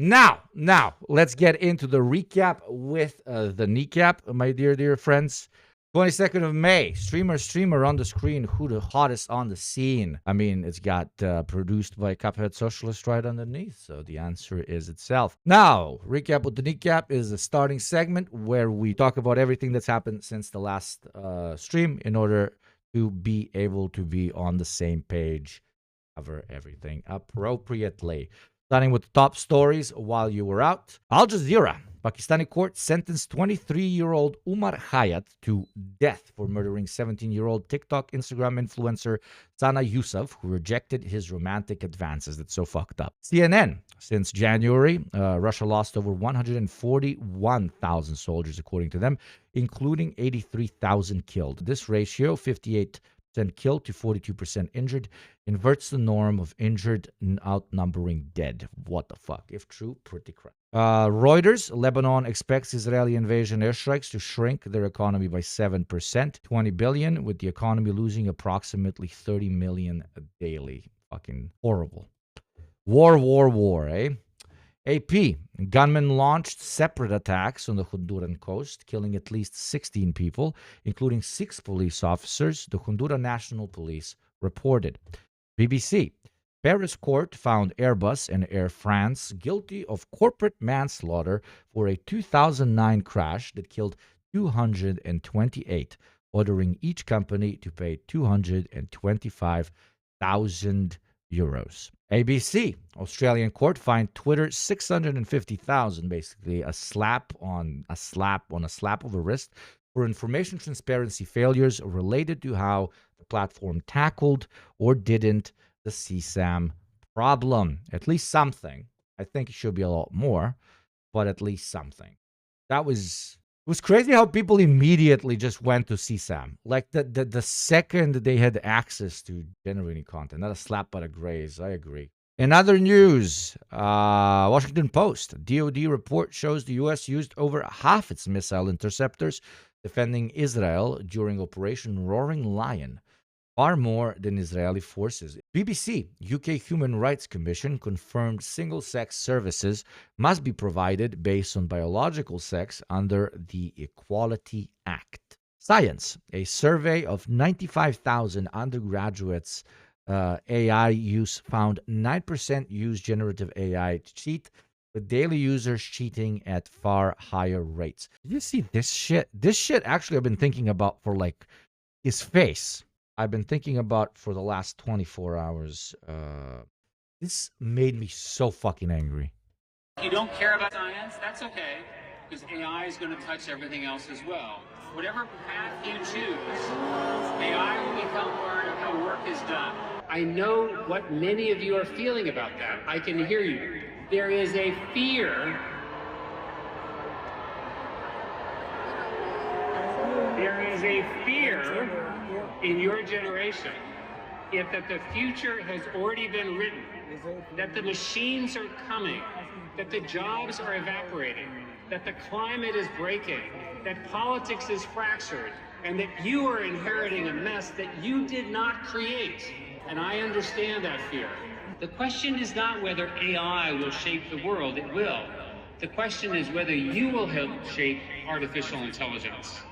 Now, let's get into the recap with the Kneecap, my dear friends. 22nd of May, streamer on the screen. Who the hottest on the scene? I mean, it's got produced by Cuphead Socialist right underneath, so the answer is itself. Now, recap with the Kneecap is a starting segment where we talk about everything that's happened since the last stream in order to be able to be on the same page, cover everything appropriately. Starting with the top stories while you were out. Al Jazeera. Pakistani court sentenced 23-year-old Umar Hayat to death for murdering 17-year-old TikTok Instagram influencer Sana Yusuf, who rejected his romantic advances. That's so fucked up. CNN. Since January, Russia lost over 141,000 soldiers, according to them, including 83,000 killed. This ratio, 58% killed to 42% injured, inverts the norm of injured outnumbering dead. What the fuck? If true, pretty crap. Reuters, Lebanon expects Israeli invasion airstrikes to shrink their economy by 7%, 20 billion, with the economy losing approximately 30 million daily. Fucking horrible. War, eh? AP, gunmen launched separate attacks on the Honduran coast, killing at least 16 people, including 6 police officers, the Honduran National Police reported. BBC, Paris court found Airbus and Air France guilty of corporate manslaughter for a 2009 crash that killed 228, ordering each company to pay 225,000 euros. ABC, Australian court fined Twitter 650,000, basically a slap of the wrist for information transparency failures related to how the platform tackled or didn't the CSAM problem. At least something. I think it should be a lot more, but at least something. It was crazy how people immediately just went to CSAM. Like the second they had access to generating content. Not a slap but a graze. I agree. In other news, Washington Post, DoD report shows the U.S. used over half its missile interceptors defending Israel during Operation Roaring Lion, far more than Israeli forces. BBC, UK Human Rights Commission confirmed single-sex services must be provided based on biological sex under the Equality Act. Science, a survey of 95,000 undergraduates AI use found 9% use generative AI to cheat, with daily users cheating at far higher rates. Did you see this shit? This shit actually I've been thinking about for like his face. I've been thinking about for the last 24 hours. This made me so fucking angry. If you don't care about science, that's okay, because AI is going to touch everything else as well. Whatever path you choose, AI will become part of how work is done. I know what many of you are feeling about that. I can hear you. There is a fear. There is a fear in your generation that the future has already been written, that the machines are coming, that the jobs are evaporating, that the climate is breaking, that politics is fractured, and that you are inheriting a mess that you did not create. And I understand that fear. The question is not whether AI will shape the world. It will. The question is whether you will help shape artificial intelligence.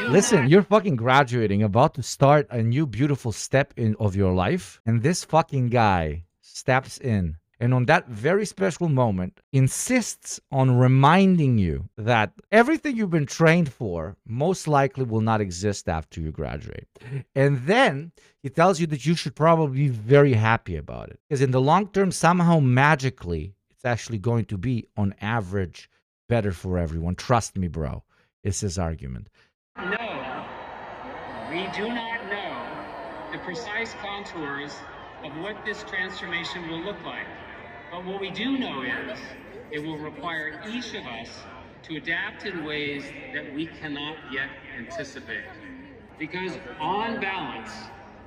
Listen, you're fucking graduating, about to start a new beautiful step of your life, and this fucking guy steps in and on that very special moment insists on reminding you that everything you've been trained for most likely will not exist after you graduate. And then he tells you that you should probably be very happy about it, because in the long term, somehow magically, it's actually going to be on average better for everyone. Trust me, bro. Is his argument. No, we do not know the precise contours of what this transformation will look like. But what we do know is it will require each of us to adapt in ways that we cannot yet anticipate. Because on balance,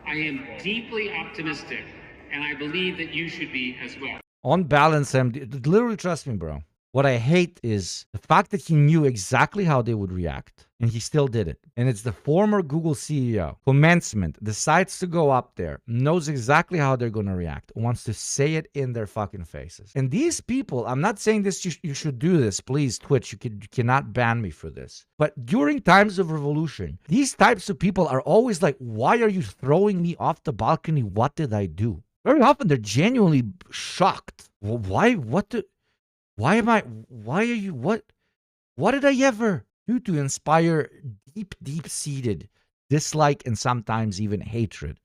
I am deeply optimistic, and I believe that you should be as well. On balance, literally trust me, bro. What I hate is the fact that he knew exactly how they would react and he still did it. And it's the former Google CEO, commencement, decides to go up there, knows exactly how they're going to react, wants to say it in their fucking faces. And these people, I'm not saying this, you should do this. Please, Twitch, you cannot ban me for this. But during times of revolution, these types of people are always like, why are you throwing me off the balcony? What did I do? Very often they're genuinely shocked. Why? Why are you, what did I ever do to inspire deep-seated dislike and sometimes even hatred?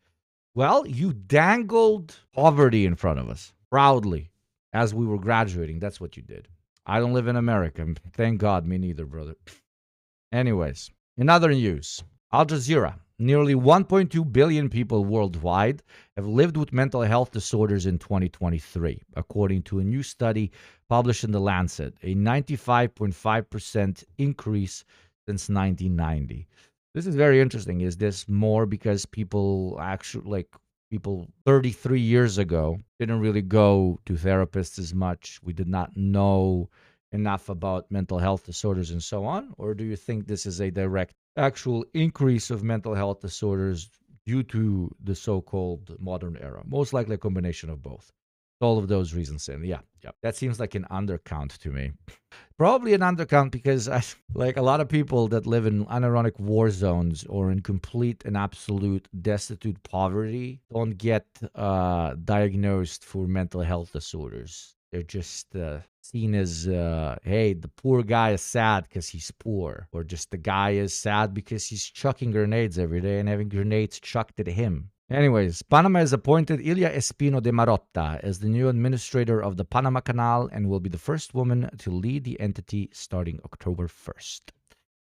Well, you dangled poverty in front of us proudly as we were graduating. That's what you did. I don't live in America. Thank God, me neither, brother. Anyways, in other news, Al Jazeera. Nearly 1.2 billion people worldwide have lived with mental health disorders in 2023, according to a new study published in The Lancet, a 95.5% increase since 1990. This is very interesting. Is this more because people 33 years ago didn't really go to therapists as much? We did not know enough about mental health disorders and so on? Or do you think this is a direct actual increase of mental health disorders due to the so-called modern era? Most likely a combination of both. All of those reasons. And yeah, that seems like an undercount to me. Probably an undercount because like a lot of people that live in unironic war zones or in complete and absolute destitute poverty don't get diagnosed for mental health disorders. They're just seen as, hey, the poor guy is sad because he's poor. Or just the guy is sad because he's chucking grenades every day and having grenades chucked at him. Anyways, Panama has appointed Ilia Espino de Marotta as the new administrator of the Panama Canal and will be the first woman to lead the entity starting October 1st.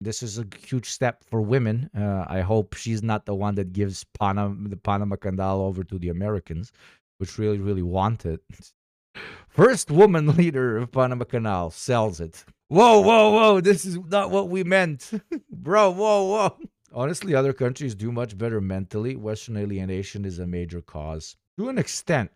This is a huge step for women. I hope she's not the one that gives the Panama Canal over to the Americans, which really, really want it. First woman leader of Panama Canal sells it. Whoa. This is not what we meant. Bro, whoa. Honestly, other countries do much better mentally. Western alienation is a major cause. To an extent.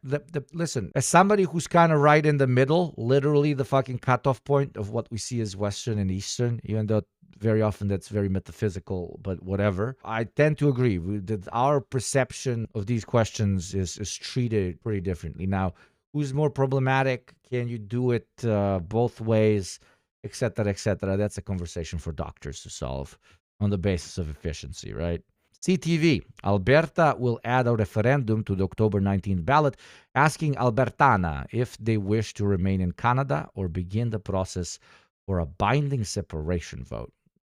Listen, as somebody who's kind of right in the middle, literally the fucking cutoff point of what we see as Western and Eastern, even though very often that's very metaphysical, but whatever. I tend to agree that our perception of these questions is treated pretty differently. Now, who's more problematic? Can you do it both ways, etc., etc.? That's a conversation for doctors to solve on the basis of efficiency, right? CTV, Alberta will add a referendum to the October 19th ballot, asking Albertana if they wish to remain in Canada or begin the process for a binding separation vote.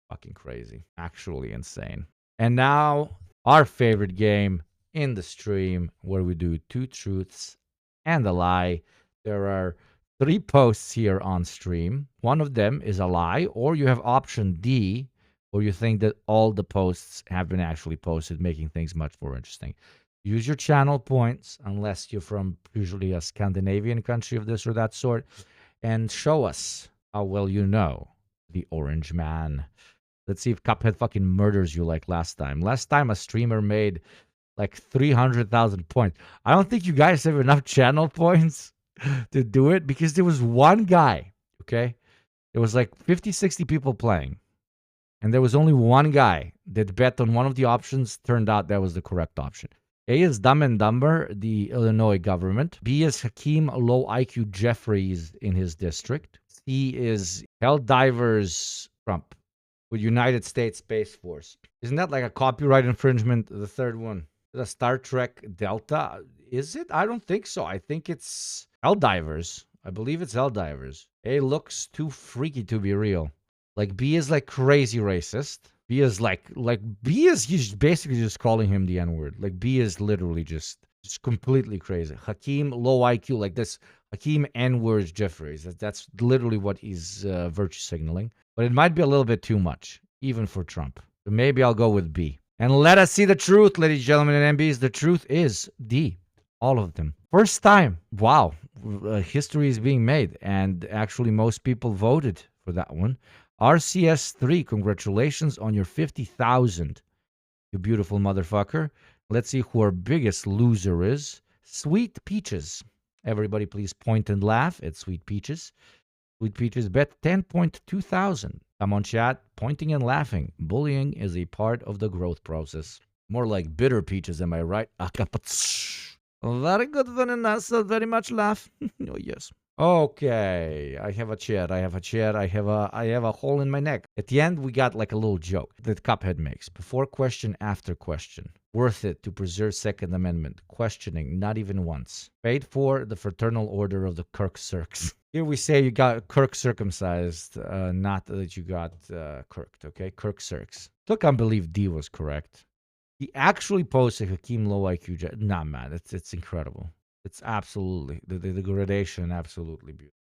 Fucking crazy. Actually insane. And now, our favorite game in the stream, where we do two truths and a lie. There are 3 posts here on stream. One of them is a lie, or you have option D, or you think that all the posts have been actually posted, making things much more interesting. Use your channel points, unless you're from usually a Scandinavian country of this or that sort, and show us how well you know the Orange Man. Let's see if Cuphead fucking murders you like last time. Last time a streamer made like 300,000 points. I don't think you guys have enough channel points to do it because there was one guy, okay? There was like 50, 60 people playing. And there was only one guy that bet on one of the options. Turned out that was the correct option. A is Dumb and Dumber, the Illinois government. B is Hakeem Low IQ Jeffries in his district. C is Helldivers Trump with United States Space Force. Isn't that like a copyright infringement? The third one. The Star Trek Delta. Is it? I don't think so. I think it's Helldivers. I believe it's Helldivers. A looks too freaky to be real. Like B is like crazy racist. B is he's basically just calling him the N-word. Like B is literally just completely crazy. Hakeem Low IQ, like this Hakeem N-word Jeffries. That's literally what he's virtue signaling. But it might be a little bit too much, even for Trump. So maybe I'll go with B. And let us see the truth, ladies and gentlemen and MBs. The truth is D. All of them. First time. Wow. History is being made. And actually most people voted for that one. RCS3, congratulations on your 50,000. You beautiful motherfucker. Let's see who our biggest loser is. Sweet Peaches. Everybody please point and laugh at Sweet Peaches. Sweet Peaches bet 10.2 thousand. Come on, chat. Pointing and laughing. Bullying is a part of the growth process. More like bitter peaches, am I right? Very good, very nice. Very much laugh. Oh, yes. Okay, I have a chair. I have a chair. I have a hole in my neck. At the end, we got like a little joke that Cuphead makes. Before question, after question. Worth it to preserve Second Amendment. Questioning, not even once. Paid for the fraternal order of the Kirk Circs. Here we say you got Kirk circumcised, not that you got Kirked, okay? Kirk Circs. Still can't believe D was correct. He actually posted Hakeem low IQ. Nah, man, it's incredible. It's absolutely the gradation, absolutely beautiful.